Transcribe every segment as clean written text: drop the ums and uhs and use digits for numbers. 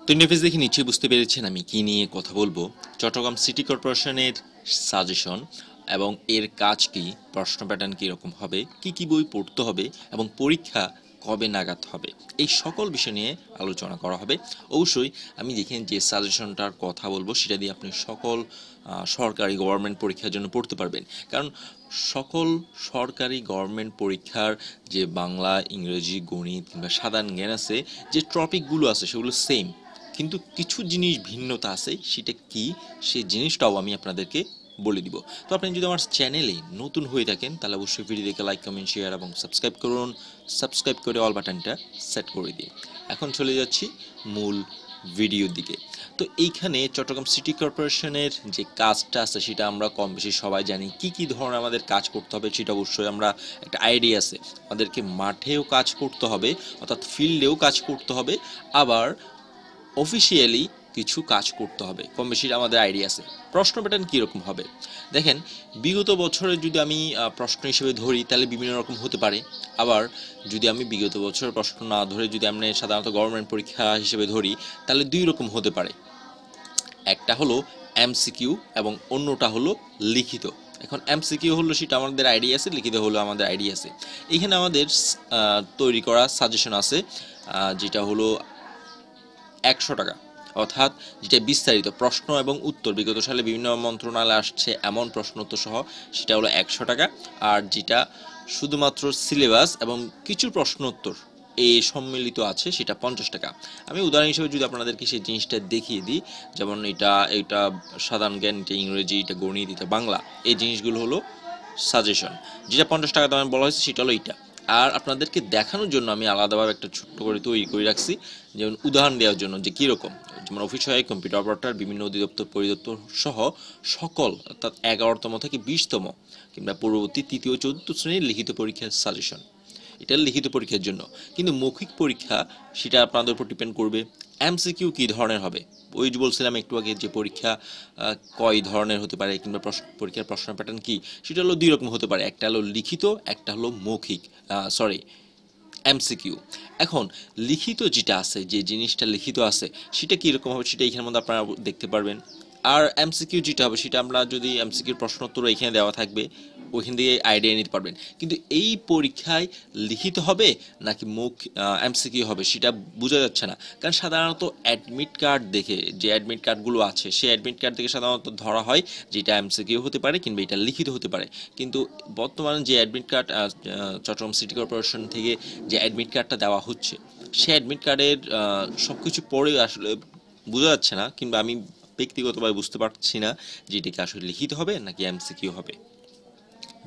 তো ইন্টারফেস দেখে নিশ্চয়ই বুঝতে পেরেছেন আমি কি নিয়ে কথা বলবো। চট্টগ্রাম সিটি কর্পোরেশনের সাজেশন এবং এর কাজ কি, প্রশ্ন প্যাটার্ন কীরকম হবে, কি কি বই পড়তে হবে এবং পরীক্ষা কবে নাগাদ হবে, এই সকল বিষয় নিয়ে আলোচনা করা হবে। অবশ্যই আমি দেখেন যে সাজেশনটার কথা বলবো সেটা দিয়ে আপনি সকল সরকারি গভর্নমেন্ট পরীক্ষার জন্য পড়তে পারবেন। কারণ সকল সরকারি গভর্নমেন্ট পরীক্ষার যে বাংলা, ইংরেজি, গণিত কিংবা সাধারণ জ্ঞান আছে, যে টপিকগুলো আছে সেগুলো সেম, কিন্তু কিছু জিনিস ভিন্নতা আছে। সেটা কি, সেই জিনিসটাও আমি আপনাদেরকে বলে দিব। তো আপনি যদি আমার চ্যানেলে নতুন হয়ে থাকেন তাহলে অবশ্যই ভিডিওকে লাইক, কমেন্ট, শেয়ার এবং সাবস্ক্রাইব করুন। সাবস্ক্রাইব করে অল বাটনটা সেট করে দিন। এখন চলে যাচ্ছি মূল ভিডিওর দিকে। তো এইখানে চট্টগ্রাম সিটি কর্পোরেশনের যে কাজটা আছে সেটা আমরা কম বেশি সবাই জানি। কি কি ধরনের আমাদের কাজ করতে হবে সেটা অবশ্যই আমরা একটা আইডিয়া আছে। আমাদেরকে মাঠেও কাজ করতে হবে, অর্থাৎ ফিল্ডেও কাজ করতে হবে, আবার অফিসিয়ালি কিছু কাজ করতে হবে, কম বেশি আমাদের আইডিয়া আছে। প্রশ্ন প্যাটার্ন কীরকম হবে দেখেন, বিগত বছরে যদি আমি প্রশ্ন হিসেবে ধরি তাহলে বিভিন্ন রকম হতে পারে। আবার যদি আমি বিগত বছরের প্রশ্ন না ধরে যদি আমরা সাধারণত গভর্নমেন্ট পরীক্ষা হিসেবে ধরি তাহলে দুই রকম হতে পারে। একটা হলো এমসিকিউ এবং অন্যটা হলো লিখিত। এখন এমসিকিউ হলো সেটা আমাদের আইডিয়া আছে, লিখিত হলো আমাদের আইডিয়া আছে। এখানে আমাদের তৈরি করা সাজেশন আছে, যেটা হলো 100 টাকা, অর্থাৎ যেটা বিস্তারিত প্রশ্ন এবং উত্তর, বিগত সালে বিভিন্ন মন্ত্রণালয়ে আসছে এমন প্রশ্ন উত্তর সহ, সেটা হলো 100 টাকা। আর যেটা শুধুমাত্র সিলেবাস এবং কিছু প্রশ্ন উত্তর এই সম্মিলিত আছে সেটা 50 টাকা। আমি উদাহরণ হিসেবে যদি আপনাদেরকে সেই জিনিসটা দেখিয়ে দিই, যেমন এটা সাধারণ জ্ঞান, এটা ইংরেজি, এটা গণিত, এটা বাংলা, এই জিনিসগুলো হলো সাজেশন। যেটা 50 টাকা দামে বলা হয়েছে সেটা হলো এইটা। আর আপনাদেরকে দেখানোর জন্য আমি আলাদাভাবে একটা ছোট্ট করে তৈরি করে রাখছি, যেমন উদাহরণ দেওয়ার জন্য যে কীরকম, যেমন অফিস সহায়ক, কম্পিউটার অপারেটর, বিভিন্ন অধিদপ্তর পরিদপ্তর সহ সকল, অর্থাৎ 11তম থেকে 20তম কিংবা পূর্ববর্তী 3য় ও 4র্থ শ্রেণীর লিখিত পরীক্ষার সাজেশন। এটা লিখিত পরীক্ষার জন্য, কিন্তু মৌখিক পরীক্ষা সেটা আপনাদের উপর ডিপেন্ড করবে। এমসিকিউ কী ধরনের হবে, ওই যে বলছিলাম একটু আগে যে পরীক্ষা কয় ধরনের হতে পারে কিংবা পরীক্ষার প্রশ্ন প্যাটার্ন কী, সেটা হলো দুই রকম হতে পারে। একটা হলো লিখিত, একটা হলো মৌখিক, এমসিকিউ। এখন লিখিত যেটা আছে, যে জিনিসটা লিখিত আছে সেটা কীরকম হবে সেটা এখানের মধ্যে আপনারা দেখতে পারবেন। আর এমসিকিউ যেটা হবে সেটা আমরা যদি এমসিকিউর প্রশ্ন উত্তর এখানে দেওয়া থাকবে, ওইখান থেকে আইডিয়া নিতে পারবেন। কিন্তু এই পরীক্ষায় লিখিত হবে নাকি এমসিকিউ হবে সেটা বোঝা যাচ্ছে না। কারণ সাধারণত অ্যাডমিট কার্ড দেখে, যে অ্যাডমিট কার্ডগুলো আছে সেই অ্যাডমিট কার্ড দেখে সাধারণত ধরা হয় যে এটা এমসিকিউ হতে পারে কিংবা এটা লিখিত হতে পারে। কিন্তু বর্তমানে যে admit card Chittagong city corporation থেকে যে অ্যাডমিট কার্ডটা দেওয়া হচ্ছে, সেই অ্যাডমিট কার্ডের সব কিছু পড়ে আসলে বোঝা যাচ্ছে না, কিংবা আমি ব্যক্তিগতভাবে বুঝতে পারছি না যে এটাকে আসলে লিখিত হবে নাকি এমসিকিউ হবে।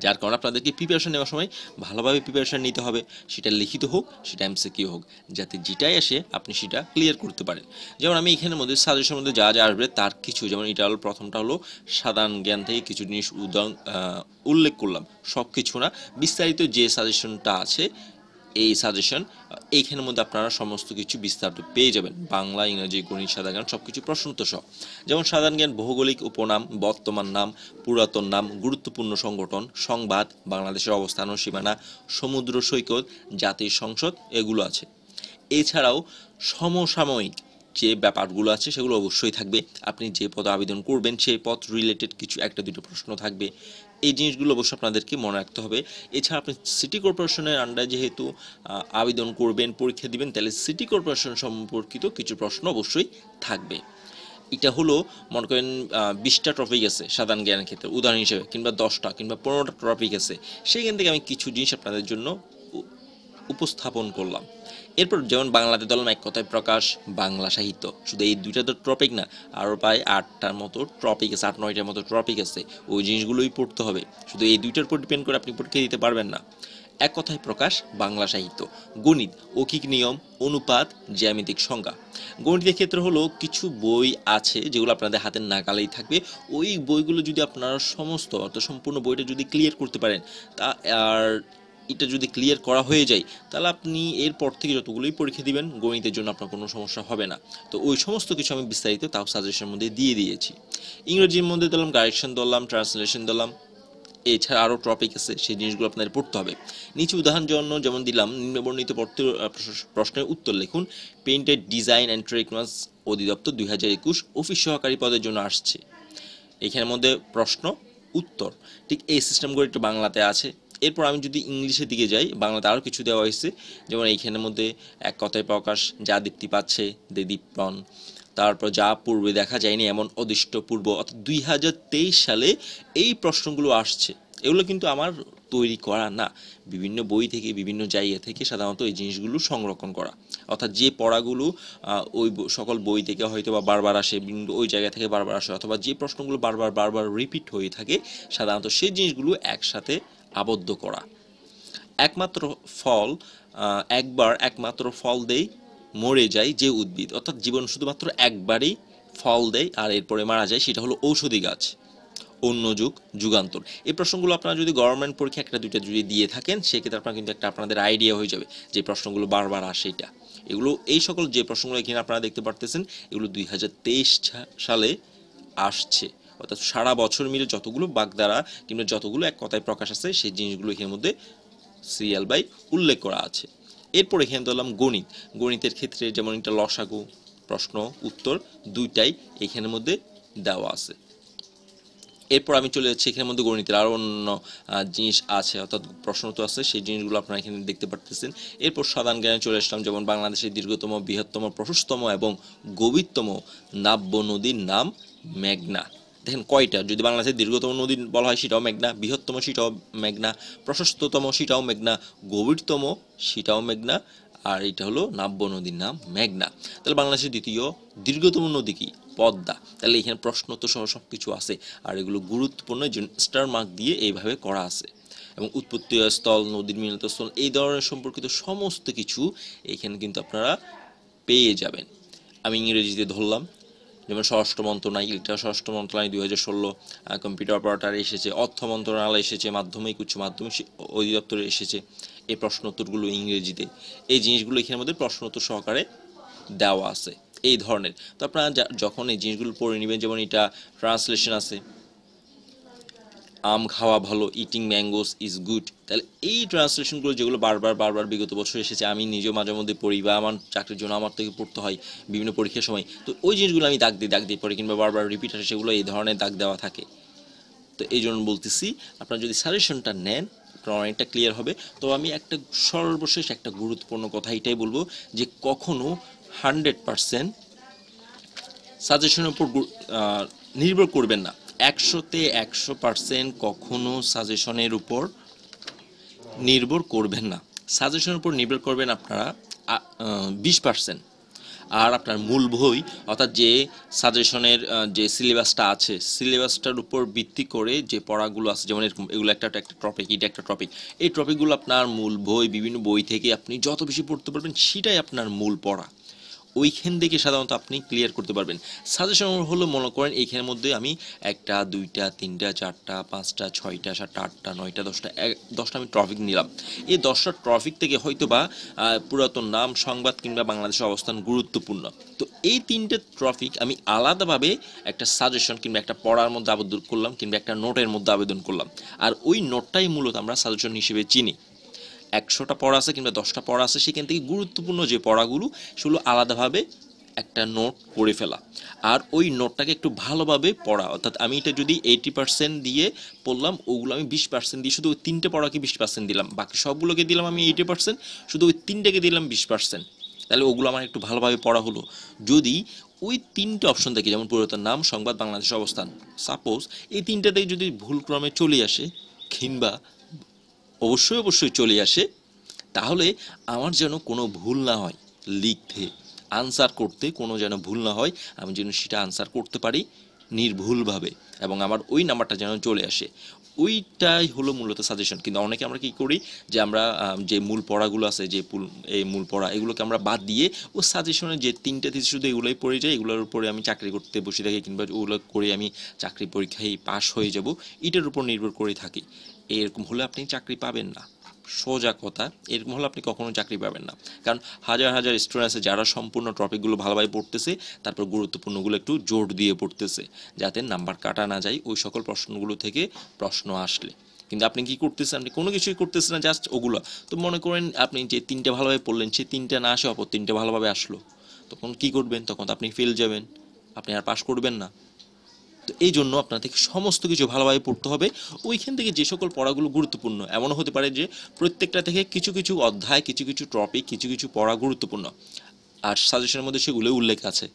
যার কারণে আপনাদেরকে প্রিপারেশন নেওয়ার সময় ভালোভাবে প্রিপারেশন নিতে হবে, সেটা লিখিত হোক সেটা এমসিকিউ হোক, যাতে যেটাই আসে আপনি সেটা ক্লিয়ার করতে পারেন। যেমন আমি এখানের মধ্যে সাজেশনের মধ্যে যা যা আসবে তার কিছু, যেমন এটা হলো প্রথমটা হলো সাধারণ জ্ঞান থেকে কিছু জিনিস উল্লেখ করলাম, সব কিছু না, বিস্তারিত যে সাজেশনটা আছে এই সাজেশন, এইখানের মধ্যে আপনারা সমস্ত কিছু বিস্তারিত পেয়ে যাবেন, বাংলা, ইংরেজি, গণিত, সাধারণ জ্ঞান সব কিছু প্রশ্ন উত্তর সহ। যেমন সাধারণ জ্ঞান ভৌগোলিক উপনাম, বর্তমান নাম, পুরাতন নাম, গুরুত্বপূর্ণ সংগঠন, সংবাদ, বাংলাদেশের অবস্থান ও সীমানা, সমুদ্র সৈকত, জাতির সংসদ, এগুলো আছে। এছাড়াও সমসাময়িক যে ব্যাপারগুলো আছে সেগুলো অবশ্যই থাকবে। আপনি যে পদে আবেদন করবেন সেই পদ রিলেটেড কিছু একটা দুটো প্রশ্ন থাকবে। এই জিনিসগুলো অবশ্যই আপনাদেরকে মনে রাখতে হবে। এছাড়া আপনি সিটি কর্পোরেশনের আন্ডারে যেহেতু আবেদন করবেন, পরীক্ষা দিবেন, তাহলে সিটি কর্পোরেশন সম্পর্কিত কিছু প্রশ্ন অবশ্যই থাকবে। এটা হলো মনে করেন 20টা টপিক আছে সাধারণ জ্ঞানের ক্ষেত্রে উদাহরণ হিসেবে, কিংবা 10টা কিংবা 15টা টপিক আছে, সেইখান থেকে আমি কিছু জিনিস আপনাদের জন্য উপস্থাপন করলাম। এরপর যেমন বাংলাতে ধরলাম এক কথায় প্রকাশ, বাংলা সাহিত্য, শুধু এই দুইটা তো টপিক না, আরও প্রায় 8টার মতো টপিক আছে, 8-9টার মতো টপিক আছে, ওই জিনিসগুলোই পড়তে হবে। শুধু এই দুইটার উপর ডিপেন্ড করে আপনি পরীক্ষা দিতে পারবেন না। এক কথায় প্রকাশ, বাংলা সাহিত্য। গণিত, ঐকিক নিয়ম, অনুপাত, জ্যামিতিক সংজ্ঞা। গণিতের ক্ষেত্রে হলো কিছু বই আছে যেগুলো আপনাদের হাতের নাগালেই থাকবে, ওই বইগুলো যদি আপনারা সমস্ত অর্থাৎ সম্পূর্ণ বইটা যদি ক্লিয়ার করতে পারেন, তা আর এটা যদি ক্লিয়ার করা হয়ে যায় তাহলে আপনি এরপর থেকে যতগুলোই পরীক্ষা দিবেন গণিতের জন্য আপনার কোনো সমস্যা হবে না। তো ওই সমস্ত কিছু আমি বিস্তারিত তাও সাজেশনের মধ্যে দিয়ে দিয়েছি। ইংরেজির মধ্যে দিলাম কারেকশন, দিলাম ট্রান্সলেশন, দিলাম এছাড়া আরও টপিক আছে, সেই জিনিসগুলো আপনাদের পড়তে হবে। নিচে উদাহরণ জন্য যেমন দিলাম, নিম্নবর্ণিত প্রশ্নের উত্তর লিখুন। পেইন্টেড ডিজাইন অ্যান্ড ট্রেডমার্কস অধিদপ্তর 2021 অফিস সহকারী পদের জন্য আসছে। এখানের মধ্যে প্রশ্ন উত্তর ঠিক এই সিস্টেমগুলো একটু বাংলাতে আছে। এরপর আমি যদি ইংলিশের দিকে যাই, বাংলাতে আরও কিছু দেওয়া হয়েছে, যেমন এইখানের মধ্যে এক কথায় প্রকাশ, যা দীপ্তি পাচ্ছে দে দীপ্তন, তারপর যা পূর্বে দেখা যায়নি এমন অদৃষ্ট পূর্ব, অর্থাৎ 2023 সালে এই প্রশ্নগুলো আসছে। এগুলো কিন্তু আমার তৈরি করা না, বিভিন্ন বই থেকে বিভিন্ন জায়গা থেকে সাধারণত এই জিনিসগুলো সংরক্ষণ করা, অর্থাৎ যে পড়াগুলো ওই সকল বই থেকে হয়তো বা বারবার আসে, ওই জায়গা থেকে বারবার আসে, অথবা যে প্রশ্নগুলো বারবার রিপিট হয়ে থাকে সাধারণত সেই জিনিসগুলো একসাথে আবদ্ধ করা। একমাত্র ফল দেয় মরে যায় যে উদ্ভিদ, অর্থাৎ জীবন শুধুমাত্র একবারই ফল দেয় আর এরপরে মারা যায়, সেটা হলো ঔষধি গাছ। অন্য যুগান্তর, এই প্রশ্নগুলো আপনারা যদি গভর্নমেন্ট পরীক্ষা একটা দুইটা যদি দিয়ে থাকেন, সেক্ষেত্রে আপনারা কিন্তু একটা আপনাদের আইডিয়া হয়ে যাবে যে প্রশ্নগুলো বারবার আসে এটা। এগুলো এই সকল যে প্রশ্নগুলো এখানে আপনারা দেখতে পারতেছেন, এগুলো 2023 সালে আসছে, অর্থাৎ সারা বছর মিলে যতগুলো বাগধারা কিংবা যতগুলো এক কথায় প্রকাশ আছে সেই জিনিসগুলো এখানের মধ্যে সিরিয়াল বাই উল্লেখ করা আছে। এরপর এখানে ধরলাম গণিতের ক্ষেত্রে যেমন এটা লসাগু প্রশ্ন উত্তর দুইটাই এখানের মধ্যে দেওয়া আছে। এরপর আমি চলে যাচ্ছি এখানের মধ্যে গণিতের আরও অন্য জিনিস আছে, অর্থাৎ প্রশ্ন তো আছে, সেই জিনিসগুলো আপনারা এখানে দেখতে পারতেছেন। এরপর সাধারণ জ্ঞানে চলে আসলাম, যেমন বাংলাদেশের দীর্ঘতম, বৃহত্তম, প্রশস্তম এবং গভীরতম নাব্য নদীর নাম মেঘনা। দেখেন কয়টা, যদি বাংলাদেশের দীর্ঘতম নদী বলা হয় সেটাও মেঘনা, বৃহত্তম সেটাও মেঘনা, প্রশস্ততম সেটাও মেঘনা, গভীরতম সেটাও মেঘনা, আর এটা হলো নাব্য নদীর নাম মেঘনা। তাহলে বাংলাদেশের দ্বিতীয় দীর্ঘতম নদী কি? পদ্মা। তাহলে এখানে প্রশ্ন তো সহ সব কিছু আছে, আর এগুলো গুরুত্বপূর্ণ স্টার মার্ক দিয়ে এইভাবে করা আছে। এবং উৎপত্তি স্থল, নদীর মিলনস্থল, এই ধরনের সম্পর্কিত সমস্ত কিছু এখানে কিন্তু আপনারা পেয়ে যাবেন। আমি ইংরেজিতে ধরলাম, যেমন স্বরাষ্ট্র মন্ত্রণালয়, এটা স্বরাষ্ট্র মন্ত্রণালয় 2016, কম্পিউটার অপারেটর এসেছে, অর্থ মন্ত্রণালয় এসেছে, মাধ্যমিক উচ্চ মাধ্যমিক অধিদপ্তরে এসেছে। এই প্রশ্ন উত্তরগুলো ইংরেজিতে, এই জিনিসগুলো এখানের মধ্যে প্রশ্ন উত্তর সহকারে দেওয়া আছে এই ধরনের। তো আপনারা যখন এই জিনিসগুলো পড়ে নেবেন, যেমন এটা ট্রান্সলেশন আছে, আম খাওয়া ভালো, ইটিং ম্যাঙ্গোস ইজ গুড। তাহলে এই ট্রান্সলেশনগুলো যেগুলো বারবার বিগত বছর এসেছে, আমি নিজেও মাঝে মধ্যে পড়ি বা আমার চাকরির জন্য আমার থেকে পড়তে হয় বিভিন্ন পরীক্ষার সময়, তো ওই জিনিসগুলো আমি দাগ দিয়ে পড়ি, কিংবা বারবার রিপিট আসে, সেগুলো এই ধরনের দাগ দেওয়া থাকে। তো এই জন্য বলতেছি, আপনারা যদি সাজেশনটা নেন আপনার অনেকটা ক্লিয়ার হবে। তো আমি একটা সর্বশেষ একটা গুরুত্বপূর্ণ কথা এটাই বলবো, যে কখনো 100% সাজেশনের উপর নির্ভর করবেন না। 100তে 100% কখনো সাজেশনের উপর নির্ভর করবেন না। সাজেশনের উপর নির্ভর করবেন আপনারা 20%। আর আপনার মূল বই, অর্থাৎ যে সাজেশনের যে সিলেবাসটা আছে, সিলেবাসটার উপর ভিত্তি করে যে পড়াগুলো আছে, যেমন এরকম এগুলো একটা টপিক, এটা একটা টপিক, এই টপিকগুলো আপনার মূল বই, বিভিন্ন বই থেকে আপনি যত বেশি পড়তে পারবেন সেটাই আপনার মূল পড়া, ওইখান থেকে সাধারণত আপনি ক্লিয়ার করতে পারবেন। সাজেশন হলো, মনে করেন এইখানের মধ্যে আমি 1টা 2টা 3টা 4টা 5টা 6টা 7টা 8টা 9টা 10টা আমি টপিক নিলাম। এই 10টা টপিক থেকে হয়তো বা পুরাতন নাম, সংবাদ কিংবা বাংলাদেশের অবস্থান গুরুত্বপূর্ণ, তো এই 3টে টপিক আমি আলাদাভাবে একটা সাজেশন কিংবা একটা পড়ার মধ্যে আবেদন করলাম, কিংবা একটা নোটের মধ্যে আবেদন করলাম, আর ওই নোটটাই মূলত আমরা সাজেশন হিসেবে চিনি। 100টা পড়া আছে কিংবা 10টা পড়া আছে, সেখান থেকে গুরুত্বপূর্ণ যে পড়াগুলো সেগুলো আলাদাভাবে একটা নোট করে ফেলা, আর ওই নোটটাকে একটু ভালোভাবে পড়া। অর্থাৎ আমি এটা যদি 80% দিয়ে পড়লাম, ওগুলো আমি 20% দিয়ে, শুধু ওই 3টে পড়াকে 20% দিলাম, বাকি সবগুলোকে দিলাম আমি 80%, শুধু ওই 3টাকে দিলাম 20%। তাহলে ওগুলো আমার একটু ভালোভাবে পড়া হলো। যদি ওই 3টে অপশন থেকে, যেমন পুরাতন নাম, সংবাদ, বাংলাদেশের অবস্থান, সাপোজ এই 3টাতেই যদি ভুলক্রমে চলে আসে, কিংবা অবশ্যই চলে আসে, তাহলে আমার যেন কোনো ভুল না হয় লিখতে, আনসার করতে কোনো যেন ভুল না হয়, আমি যেন সেটা আনসার করতে পারি নির্ভুলভাবে, এবং আমার ওই নাম্বারটা যেন চলে আসে। ওইটাই হলো মূলত সাজেশন। কিন্তু অনেকে আমরা কী করি, যে আমরা যে মূল পড়াগুলো আছে, যে এই মূল পড়া, এগুলোকে আমরা বাদ দিয়ে ও সাজেশনে যে 3টে থিসিস শুধু এগুলোই পড়ে যাই, এগুলোর উপরে আমি চাকরি করতে বসে থাকি, কিংবা ওগুলো করে আমি চাকরি পরীক্ষায় পাশ হয়ে যাব, এটার উপর নির্ভর করে থাকি। এরকম হলে আপনি চাকরি পাবেন না, সোজা কথা, এরকম হলে আপনি কখনো চাকরি পাবেন না। কারণ হাজার স্টুডেন্ট আছে যারা সম্পূর্ণ টপিকগুলো ভালোভাবে পড়তেছে, তারপর গুরুত্বপূর্ণগুলো একটু জোর দিয়ে পড়তেছে, যাতে নাম্বার কাটা না যায় ওই সকল প্রশ্নগুলো থেকে প্রশ্ন আসলে। কিন্তু আপনি কি করতেছেন, আপনি কোনো কিছুই করতেছেন না, জাস্ট ওগুলো। তো মনে করেন আপনি যে 3টা ভালোভাবে পড়লেন, সেই 3টা না আসে অপর 3টা ভালোভাবে আসলো, তখন কি করবেন? তখন তো আপনি ফেল যাবেন, আপনি আর পাস করবেন না। তো এই জন্য আপনাদের সমস্ত কিছু ভালোভাবে পড়তে হবে। ওইখান থেকে যে সকল পড়াগুলো গুরুত্বপূর্ণ, এমনও হতে পারে যে প্রত্যেকটা থেকে কিছু কিছু অধ্যায়, কিছু কিছু টপিক, কিছু কিছু পড়া গুরুত্বপূর্ণ, আর সাজেশনের মধ্যে সেগুলো উল্লেখ আছে।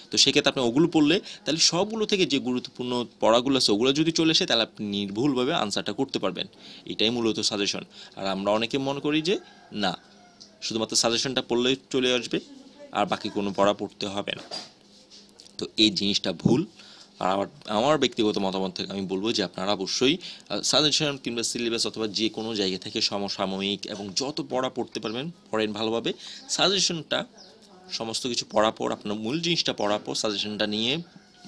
তো সেক্ষেত্রে আপনি ওগুলো পড়লে তাহলে সবগুলো থেকে যে গুরুত্বপূর্ণ পড়াগুলো আছে ওগুলো যদি চলে আসে, তাহলে আপনি নির্ভুলভাবে আনসারটা করতে পারবেন। এটাই মূলত সাজেশন। আর আমরা অনেকে মনে করি যে না, শুধুমাত্র সাজেশনটা পড়লেই চলে আসবে আর বাকি কোনো পড়া পড়তে হবে না। তো এই জিনিসটা ভুল। আর আমার ব্যক্তিগত মতামত থেকে আমি বলবো যে আপনারা অবশ্যই সাজেশন কিংবা সিলেবাস অথবা যে কোনো জায়গা থেকে সমসাময়িক এবং যত পড়া পড়তে পারবেন পড়েন ভালোভাবে। সাজেশনটা সমস্ত কিছু পড়ার পর, আপনার মূল জিনিসটা পড়ার পর সাজেশনটা নিয়ে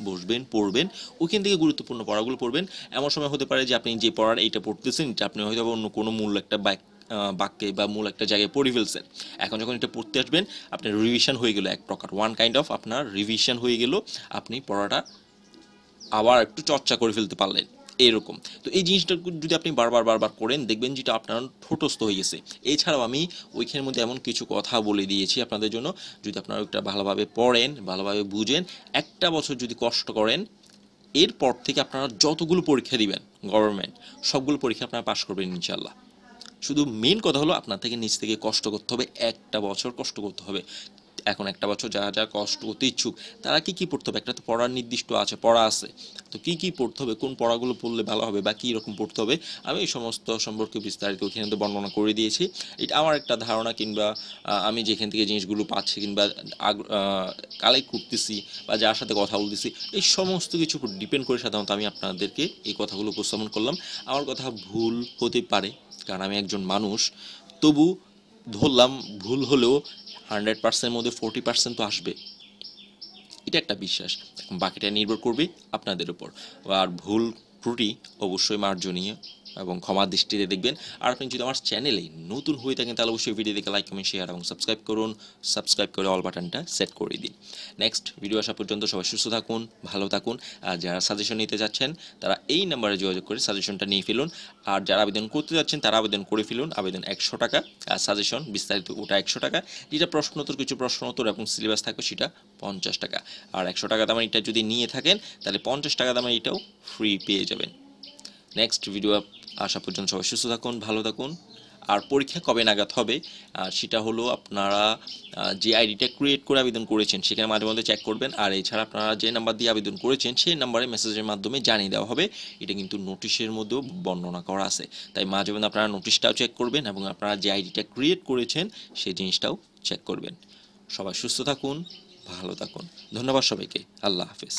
বসবেন, পড়বেন, ওইখান থেকে গুরুত্বপূর্ণ পড়াগুলো পড়বেন। এমন সময় হতে পারে যে আপনি যে পড়ার এইটা পড়তেছেন, এটা আপনি হয়তো অন্য কোনো মূল একটা বাক্যে বা মূল একটা জায়গায় পড়ে ফেলছেন। এখন যখন এটা পড়তে আসবেন, আপনার রিভিশন হয়ে গেল, এক প্রকার ওয়ান কাইন্ড অফ আপনার রিভিশন হয়ে গেল, আপনি পড়াটা আবার একটু চর্চা করে ফেলতে পারলেন এরকম। তো এই জিনিসটা যদি আপনি বারবার বারবার করেন, দেখবেন যেটা আপনার ঠোঁটস্থ হয়ে গেছে। এছাড়াও আমি ওইখানের মধ্যে এমন কিছু কথা বলে দিয়েছি আপনাদের জন্য, যদি আপনারা ওইটা ভালোভাবে পড়েন, ভালোভাবে বুঝেন, একটা বছর যদি কষ্ট করেন, এরপর থেকে আপনারা যতগুলো পরীক্ষা দিবেন গভর্নমেন্ট, সবগুলো পরীক্ষা আপনারা পাশ করবেন ইনশাল্লাহ। শুধু মেন কথা হলো আপনার থেকে নিজ থেকে কষ্ট করতে হবে, একটা বছর কষ্ট করতে হবে। এখন একটা বছর যারা যারা কষ্ট করতে ইচ্ছুক, তারা কি কি পড়তে হবে? একটা তো পড়ার নির্দিষ্ট আছে, পড়া আছে, তো কি কি পড়তে হবে, কোন পড়াগুলো পড়লে ভালো হবে বা কী রকম পড়তে হবে, আমি এই সমস্ত সম্পর্কে বিস্তারিত ওইখানে তো বর্ণনা করে দিয়েছি। এটা আমার একটা ধারণা, কিংবা আমি যেখান থেকে জিনিসগুলো পাচ্ছি কিংবা কালেক্ট করতেছি বা যার সাথে কথা বলতেছি, এই সমস্ত কিছু উপর ডিপেন্ড করে সাধারণত আমি আপনাদেরকে এই কথাগুলো উপস্থাপন করলাম। আমার কথা ভুল হতে পারে, কারণ আমি একজন মানুষ, তবু ধরলাম ভুল হলেও 100%-এর মধ্যে 40% তো আসবে, এটা একটা বিশ্বাস। এখন বাকিটা নির্ভর করবে আপনাদের উপর। আর ভুল ত্রুটি অবশ্যই মার্জনীয় এবং ক্ষমার দৃষ্টিতে দেখবেন। আর আপনি যদি আমার চ্যানেলে নতুন হয়ে থাকেন, তাহলে অবশ্যই ভিডিও দেখে লাইক, কমেন্ট, শেয়ার এবং সাবস্ক্রাইব করুন। সাবস্ক্রাইব করে অল বাটনটা সেট করে দিন। নেক্সট ভিডিও আসা পর্যন্ত সবাই সুস্থ থাকুন, ভালো থাকুন। আর যারা সাজেশন নিতে যাচ্ছেন, তারা এই নাম্বারে যোগাযোগ করে সাজেশনটা নিয়ে ফেলুন। আর যারা আবেদন করতে যাচ্ছেন, তারা আবেদন করে ফেলুন। আবেদন 100 টাকা, আর সাজেশন বিস্তারিত ওটা 100 টাকা। যেটা প্রশ্নোত্তর, কিছু প্রশ্নোত্তর এবং সিলেবাস থাকবে সেটা 50 টাকা। আর 100 টাকা দামের এটা যদি নিয়ে থাকেন, তাহলে 50 টাকা দামের এটাও ফ্রি পেয়ে যাবেন। নেক্সট ভিডিও আসা পর্যন্ত সবাই সুস্থ থাকুন, ভালো থাকুন। আর পরীক্ষা কবে নাগাদ হবে, সেটা হলো আপনারা যে আইডিটা ক্রিয়েট করে আবেদন করেছেন সেখানে মাঝে মধ্যে চেক করবেন। আর এছাড়া আপনারা যে নাম্বার দিয়ে আবেদন করেছেন সেই নাম্বারে মেসেজের মাধ্যমে জানিয়ে দেওয়া হবে। এটা কিন্তু নোটিশের মধ্যেও বর্ণনা করা আছে, তাই মাঝে মধ্যে আপনারা নোটিশটাও চেক করবেন এবং আপনারা যে আইডিটা ক্রিয়েট করেছেন সেই জিনিসটাও চেক করবেন। সবাই সুস্থ থাকুন, ভালো থাকুন। ধন্যবাদ সবাইকে। আল্লাহ হাফেজ।